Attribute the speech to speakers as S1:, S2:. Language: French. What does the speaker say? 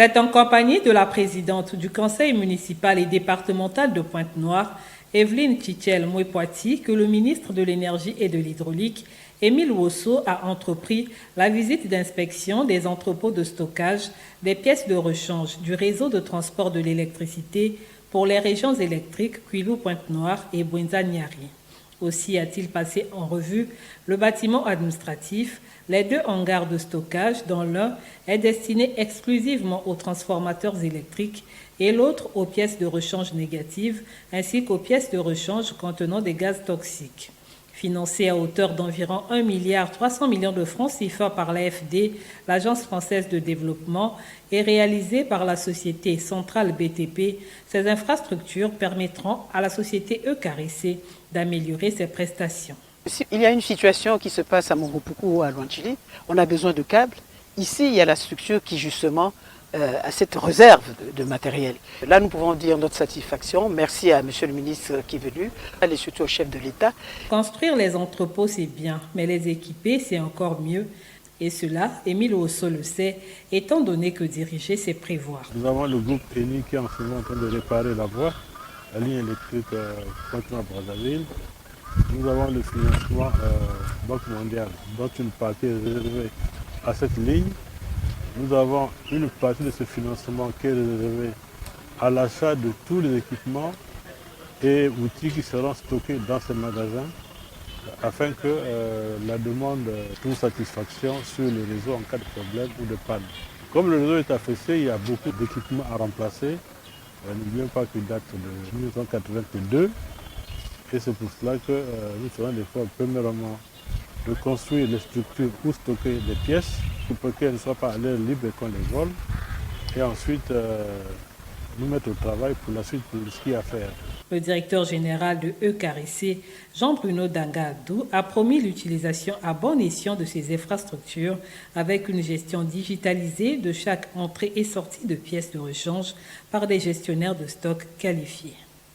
S1: C'est en compagnie de la présidente du conseil municipal et départemental de Pointe-Noire, Evelyne Tchichel-Mouepouati, que le ministre de l'Énergie et de l'Hydraulique, Émile Wosso, a entrepris la visite d'inspection des entrepôts de stockage des pièces de rechange du réseau de transport de l'électricité pour les régions électriques Kwilu-Pointe-Noire et Bouenza-Niari. Aussi a-t-il passé en revue le bâtiment administratif, les deux hangars de stockage, dont l'un est destiné exclusivement aux transformateurs électriques et l'autre aux pièces de rechange négatives, ainsi qu'aux pièces de rechange contenant des gaz toxiques. Financé à hauteur d'environ 1,3 milliard de francs CFA par l'AFD, l'Agence française de développement, et réalisé par la société Centrale BTP, ces infrastructures permettront à la société EKRC d'améliorer ses prestations.
S2: Il y a une situation qui se passe à Morupuku ou à Luanchili, on a besoin de câbles. Ici, il y a la structure qui justement a cette réserve de matériel. Là, nous pouvons dire notre satisfaction. Merci à M. le ministre qui est venu, et surtout au chef de l'État.
S1: Construire les entrepôts, c'est bien, mais les équiper, c'est encore mieux. Et cela, Émile Wosso le sait, étant donné que diriger, c'est prévoir.
S3: Nous avons le groupe ENI qui est en ce moment en train de réparer la voie, la ligne électrique Pointe-Noire-Brazzaville. Nous avons le financement Banque mondiale, dont une partie est réservée à cette ligne. Nous avons une partie de ce financement qui est réservée à l'achat de tous les équipements et outils qui seront stockés dans ces magasins afin que la demande trouve satisfaction sur le réseau en cas de problème ou de panne. Comme le réseau est affaissé, il y a beaucoup d'équipements à remplacer. N'oublions pas qu'il date de 1982. Et c'est pour cela que nous ferons l'effort, premièrement, de construire les structures où stocker des pièces pour qu'elles ne soient pas à l'air libre et qu'on les vole. Et ensuite, nous mettre au travail pour la suite, pour ce qu'il y a à faire.
S1: Le directeur général de EKRC, Jean-Bruno Dangadou, a promis l'utilisation à bon escient de ces infrastructures avec une gestion digitalisée de chaque entrée et sortie de pièces de rechange par des gestionnaires de stock qualifiés.